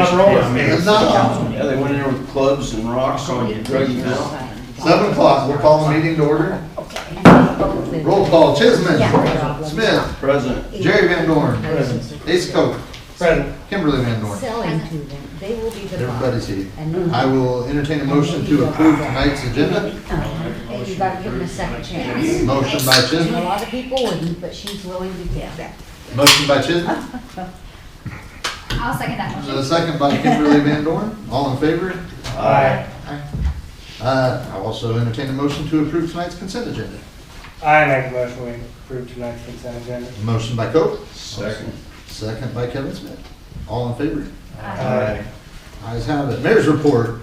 us rolling. I mean, Yeah, they went in there with clubs and rocks on you, drug you out. 7 o'clock, we'll call the meeting to order. Roll call, Chisman. Smith. Present. Jerry VanDorin. Ace Cope. Present. Kimberly VanDorin. Selling to them, they will be the. Everybody's here. And I will entertain a motion to approve tonight's agenda. you gotta give them a second chance. Motion by A Chisman. lot of people wouldn't, but she's willing to give that. Motion by Chisman. I'll second that motion. A second by Kimberly VanDorin. All in favor? Aye. I also entertain a motion to approve tonight's consent agenda. I make a motion we approve tonight's consent agenda. Motion by Cope. Second. Second by Kevin Smith. All in favor? Aye. Ayes have it. Mayor's report.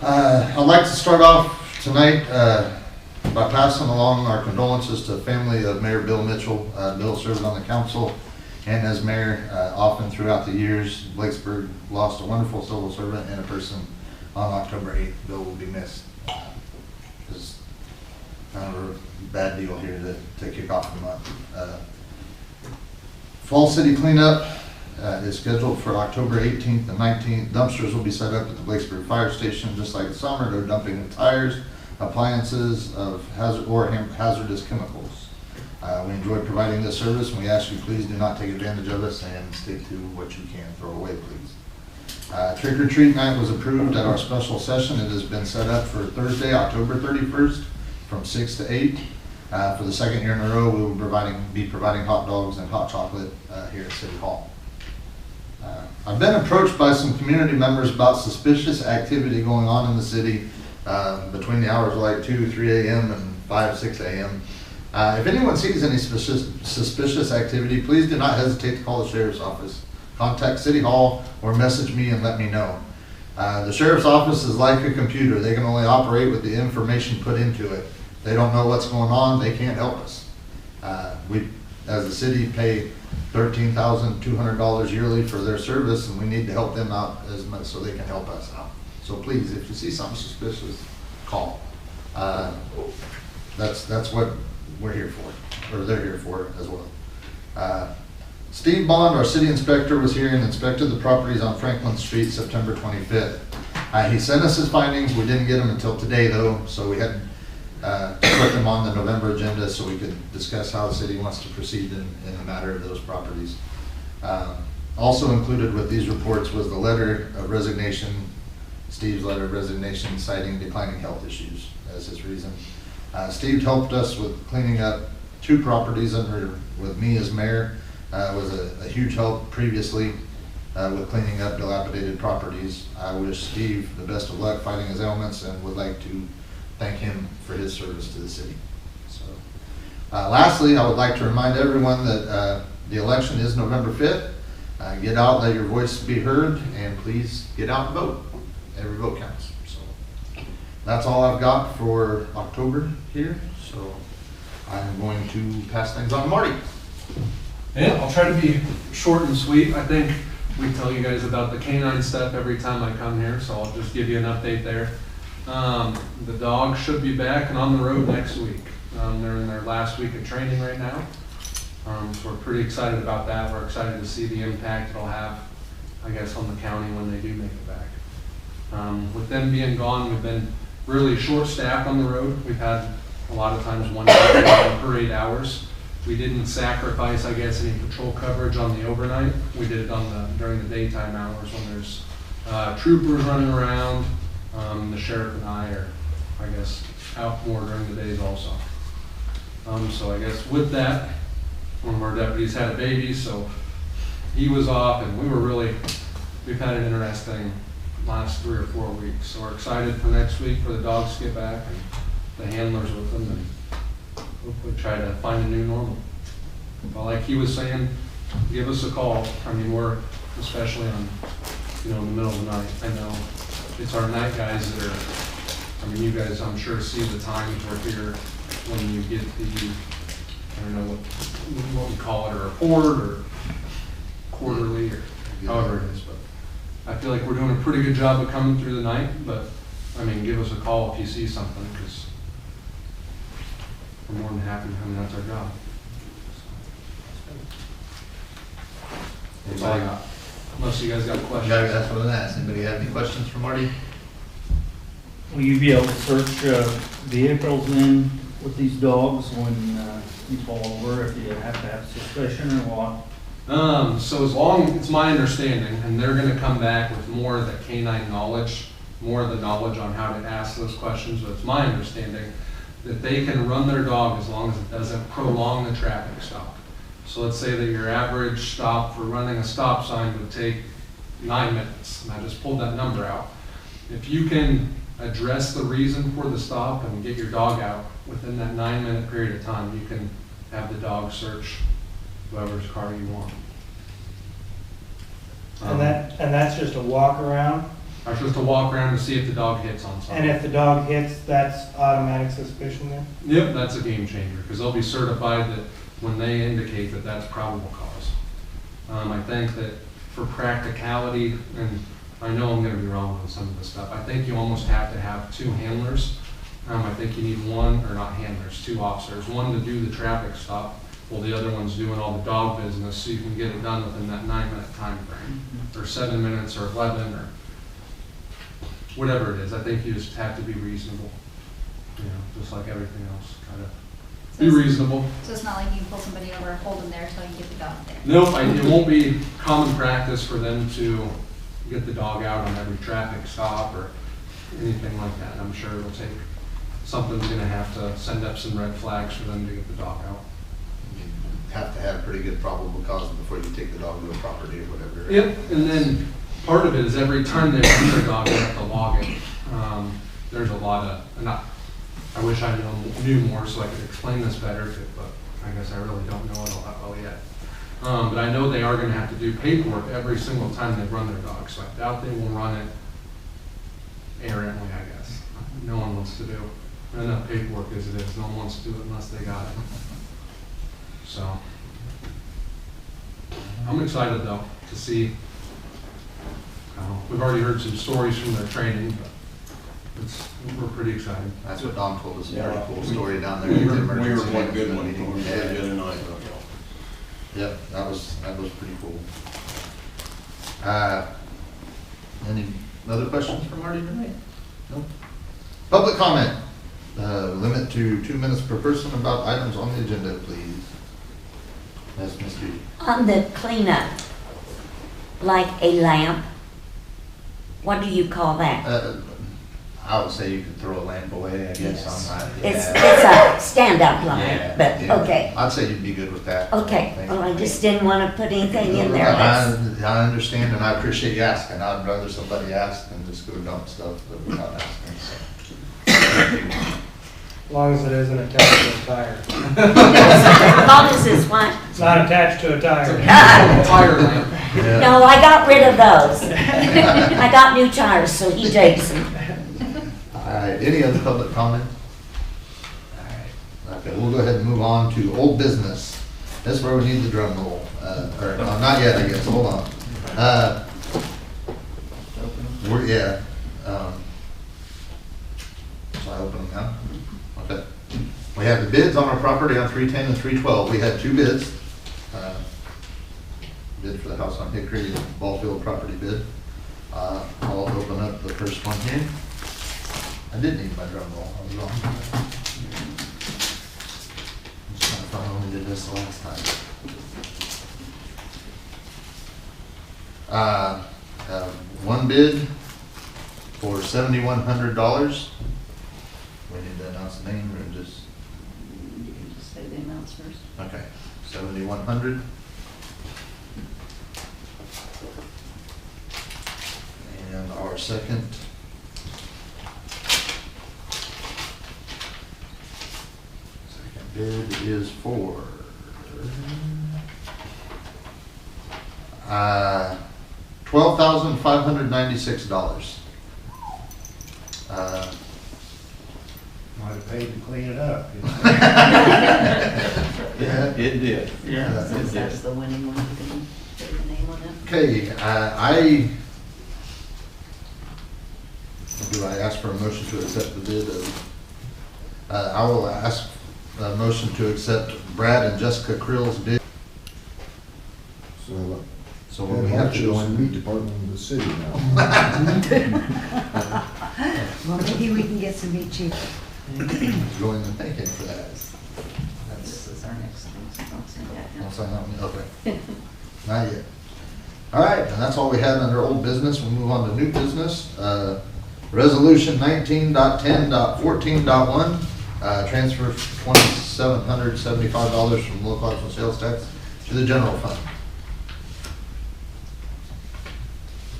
I'd like to start off tonight by passing along our condolences to the family of Mayor Bill Mitchell. Bill served on the council and as mayor often throughout the years. Blakesburg lost a wonderful civil servant and a person on October 8th. Bill will be missed. It's kind of a bad deal here to kick off the month. Fall City cleanup is scheduled for October 18th and 19th. Dumpsters will be set up at the Blakesburg Fire Station just like the summer. They're dumping the tires, appliances of hazardous chemicals. We enjoy providing this service, and we ask you please do not take advantage of us and stick to what you can throw away, please. Trick or treat night was approved at our special session. It has been set up for Thursday, October 31st from 6 to 8. For the second year in a row, we will be providing hot dogs and hot chocolate here at City Hall. I've been approached by some community members about suspicious activity going on in the city between the hours of like 2, 3 a.m. and 5, 6 a.m. If anyone sees any suspicious activity, please do not hesitate to call the sheriff's office. Contact City Hall or message me and let me know. The sheriff's office is like a computer. They can only operate with the information put into it. They don't know what's going on. They can't help us. We, as a city, pay $13,200 yearly for their service, and we need to help them out as much so they can help us out. So please, if you see something suspicious, call. That's what we're here for, or they're here for as well. Steve Bond, our city inspector, was here and inspected the properties on Franklin Street September 25th. He sent us his findings. We didn't get them until today, though, so we had put them on the November agenda so we could discuss how the city wants to proceed in the matter of those properties. Also included with these reports was the letter of resignation, Steve's letter of resignation citing declining health issues as his reason. Steve helped us with cleaning up 2 properties with me as mayor. Was a huge help previously with cleaning up dilapidated properties. I wish Steve the best of luck fighting his ailments and would like to thank him for his service to the city. So, lastly, I would like to remind everyone that the election is November 5th. Get out, let your voice be heard, and please get out and vote. Every vote counts. So that's all I've got for October here. So I'm going to pass things on to Marty. Yeah, I'll try to be short and sweet. I think we tell you guys about the canine stuff every time I come here, so I'll just give you an update there. The dogs should be back and on the road next week. They're in their last week of training right now. So we're pretty excited about that. We're excited to see the impact it'll have, I guess, on the county when they do make it back. With them being gone, we've been really short-staffed on the road. We've had a lot of times 1 day per 8 hours. We didn't sacrifice, I guess, any patrol coverage on the overnight. We did it during the daytime hours when there's troopers running around. The sheriff and I are, I guess, out more during the days also. So I guess with that, one of our deputies had a baby, so he was off, and we've had an interesting last 3 or 4 weeks. So we're excited for next week for the dogs to get back and the handlers with them, and hopefully try to find a new normal. But like he was saying, give us a call. I mean, we're especially on, in the middle of the night. I know it's our night guys that are, I mean, you guys, I'm sure, see the times we're here when you get the, I don't know what we call it, a report or quarterly or however it is. But I feel like we're doing a pretty good job of coming through the night. But I mean, give us a call if you see something, because we're more than happy. I mean, that's our job. That's all I got. Unless you guys got questions. That's what I asked. Anybody have any questions for Marty? Will you be able to search vehicles in with these dogs when you pull over, if you have to have suspicion or what? So as long, it's my understanding, and they're gonna come back with more of the canine knowledge, more of the knowledge on how to ask those questions, but it's my understanding that they can run their dog as long as it doesn't prolong the traffic stop. So let's say that your average stop for running a stop sign would take 9 minutes, and I just pulled that number out. If you can address the reason for the stop and get your dog out within that 9-minute period of time, you can have the dog search whoever's car you want. And that's just a walk around? Or just to walk around to see if the dog hits on something. And if the dog hits, that's automatic suspicion then? Yep, that's a game changer, because they'll be certified that when they indicate that that's probable cause. I think that for practicality, and I know I'm gonna be wrong on some of this stuff, I think you almost have to have 2 handlers. I think you need one, or not handlers, 2 officers, one to do the traffic stop, while the other one's doing all the dog business, so you can get it done within that 9-minute time frame, or 7 minutes, or 11, or whatever it is. I think you just have to be reasonable, just like everything else, try to be reasonable. So it's not like you pull somebody over, hold them there until you get the dog there. Nope, it won't be common practice for them to get the dog out on every traffic stop or anything like that. I'm sure it'll take, something's gonna have to send up some red flags for them to get the dog out. You have to have pretty good probable cause before you take the dog to a property or whatever. Yep, and then part of it is every time they run their dog, they have to log it. There's a lot of, and I wish I knew more so I could explain this better, but I guess I really don't know it all that well yet. But I know they are gonna have to do paperwork every single time they run their dog, so I doubt they will run it errantly, I guess. No one wants to do enough paperwork as it is. No one wants to do it unless they got it. So, I'm excited though to see. We've already heard some stories from their training, but we're pretty excited. That's what Don told us, a very Yeah. cool story down there. We at the heard emergency one good management one meeting. the other night. Yep, that was pretty cool. Any other questions for Marty tonight? No? Public comment, limit to 2 minutes per person about items on the agenda, please. Yes, Ms. Judy. On the cleanup, like a lamp, what do you call that? I would say you could throw a lamp away, I guess, on that. It's Yeah. a stand-up lamp, Yeah, but, yeah. okay. I'd say you'd be good with that. Okay, well, I just didn't want to put anything in there. I understand, and I appreciate you asking. I'd rather somebody ask than just go dump stuff without asking, so. As long as it isn't attached to a tire. As long as it's what? It's not attached to a tire. Tire lamp. Yeah. No, I got rid of those. I got new tires, so he takes them. All right, any other public comment? All right, okay, we'll go ahead and move on to old business. That's where we need the drum roll, or, not yet, I guess, hold on. So I open them now? Okay. We have the bids on our property on 310 and 312. We had 2 bids. Bid for the house on Hickory, Ballfield property bid. I'll open up the first one here. I did need my drum roll, I was wrong. I'm just trying to find when we did this the last time. One bid for $7,100. We need to announce the name or just? You can just say the amounts first. Okay, 7,100. And our second. Second bid is for $12,596. Might have paid to clean it up. Yeah. It did. Yeah. Since that's the winning one, you can say the name on it. Okay, do I ask for a motion to accept the bid of, I will ask a motion to accept Brad and Jessica Krill's bid. So, So when we have to go the meat in, department of the city now. Well, maybe we can get some meat cheap. go in and thank him for that. This is our next thing, so don't send that I'll now. sign that one, okay. Not yet. All right, and that's all we had under old business. We'll move on to new business. Resolution 19.10.14.1, transfer $2,775 from local option sales tax to the general fund.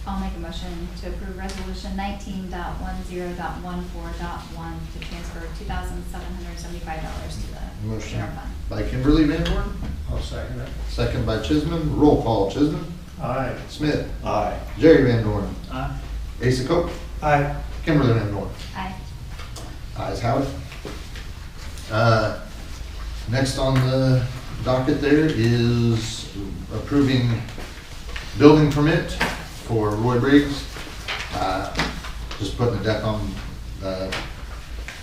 I'll make a motion to approve resolution 19.10.14.1 to transfer $2,775 to the Motion general fund. by Kimberly VanDorin, I'll second it. second by Chisman. Roll call, Chisman. Aye. Smith. Aye. Jerry VanDorin. Aye. Asa Cope. Aye. Kimberly VanDorin. Aye. Ayes have it. Next on the docket there is approving building permit for Roy Briggs. Just putting a deck on,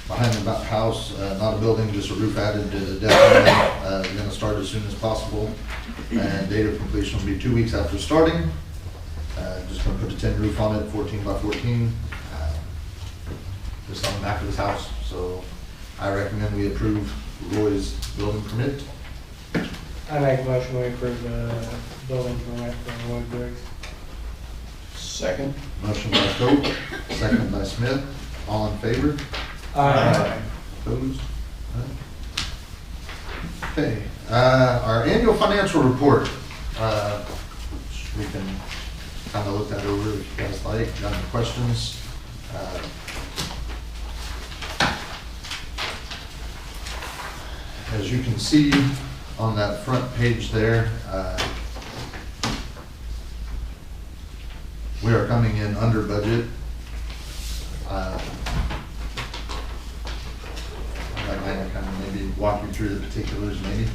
behind the house, not a building, just a roof added to the deck. Gonna start as soon as possible. And date of completion will be 2 weeks after starting. Just gonna put a tin roof on it, 14 by 14. Just on the back of his house, so I recommend we approve Roy's building permit. I make a motion we approve the building permit for Roy Briggs. Second. Motion by Cope, second by Smith, all in favor? Aye. Opposed? Okay, our annual financial report, we can kind of look that over if you guys like, got any questions? As you can see on that front page there, we are coming in under budget. I'd like to kind of maybe walk you through the particulars maybe.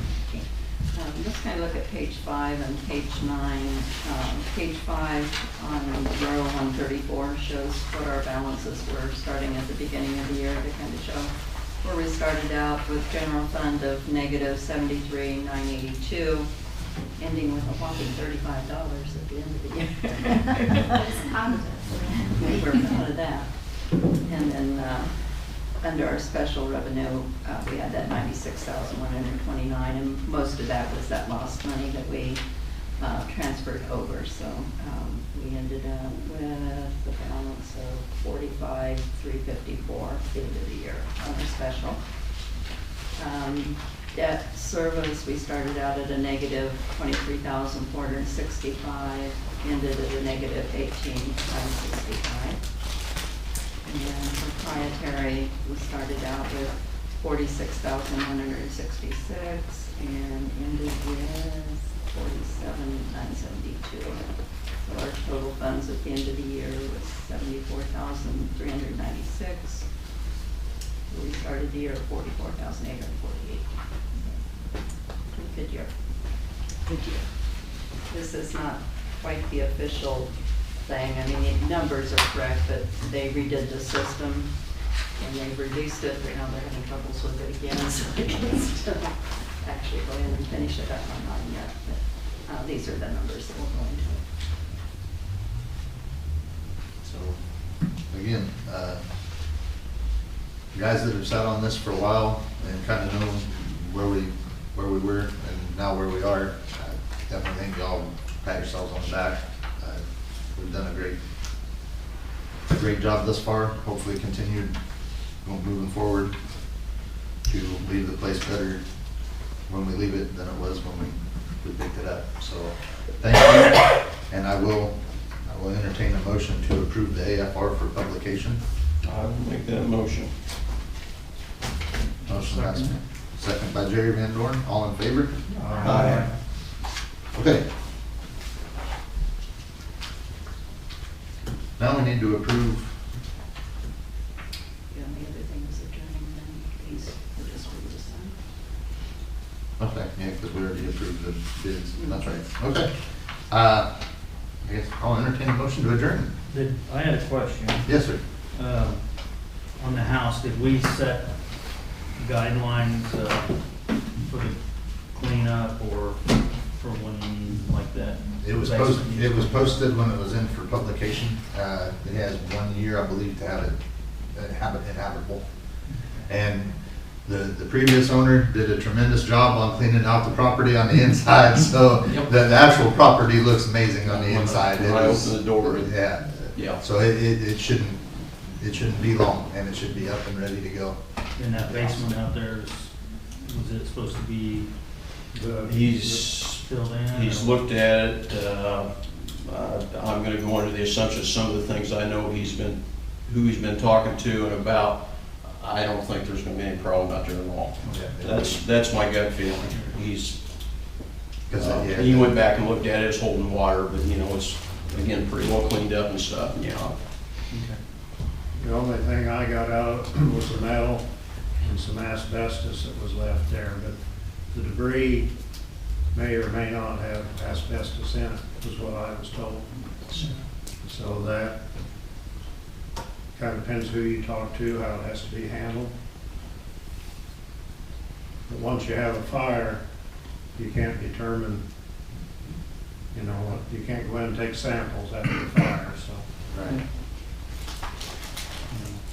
Just kind of look at page 5 and page 9. Page 5 on row 134 shows what our balances were starting at the beginning of the year to kind of show where we started out with general fund of negative $73,982, ending with a whopping $35 at the end of the year. It's positive. We were proud of that. And then under our special revenue, we had that $96,129, and most of that was that lost money that we transferred over. So we ended up with a balance of $45,354 at the end of the year on our special. Debt service, we started out at a negative $23,465, ended at a negative $18,565. And then proprietary, we started out with $46,166 and ended with $47,972. So our total funds at the end of the year was $74,396. We started the year at $44,848. Pretty good year. Good year. This is not quite the official thing. I mean, the numbers are correct, but they redid the system and they reduced it, but now they're having troubles with it again, so I can still actually go in and finish it up on mine yet. But these are the numbers that will go into it. So, again, guys that have sat on this for a while and kind of know where we were and now where we are, I definitely think y'all pat yourselves on the back. We've done a great job thus far. Hopefully continued moving forward to leave the place better when we leave it than it was when we picked it up. So thank you, and I will entertain a motion to approve the AFR for publication. I will make that motion. Motion by Smith, second by Jerry VanDorin. All in favor? Aye. Okay. Now we need to approve. The only other thing is adjourning, then these are just for you to sign. Okay, yeah, because we already approved the bids. That's right. Okay. I guess I'll entertain a motion to adjourn. I had a question. Yes, sir. On the house, did we set guidelines for the cleanup or for when like that? It was posted when it was in for publication. It has 1 year, I believe, to have it inhabitable. And the previous owner did a tremendous job on cleaning out the property on the inside, so the actual property looks amazing on the inside. When I open the door, Yeah. yeah. So it shouldn't be long, and it should be up and ready to go. And that basement out there was it supposed to be He's filled in? He's or- looked at it. I'm gonna go into the assumption, some of the things I know who he's been talking to and about, I don't think there's gonna be any problem out there at all. That's my gut feeling. He went back and looked at it, it's holding water, but you know, it's, again, pretty well cleaned up and stuff, you know. The only thing I got out was the metal and some asbestos that was left there, but the debris may or may not have asbestos in it, is what I was told. So that kind of depends who you talk to, how it has to be handled. But once you have a fire, you can't determine, you know, you can't go in and take samples after the fire, so. Right.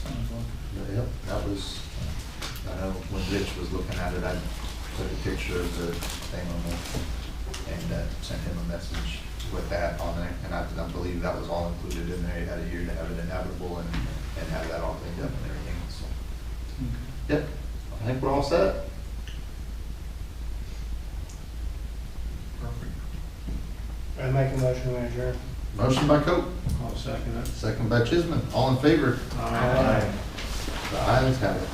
Sounds like- Yep, that was, I know when Rich was looking at it, I took a picture of the thing on there and sent him a message with that on there. And I believe that was all included in there. He had a year to have it inhabitable and have that all cleaned up and everything, so. Yep, I think we're all set. Perfect. I make a motion to adjourn. Motion by Coe, I'll second it. second by Chisman. All in favor? Aye. The ayes have it.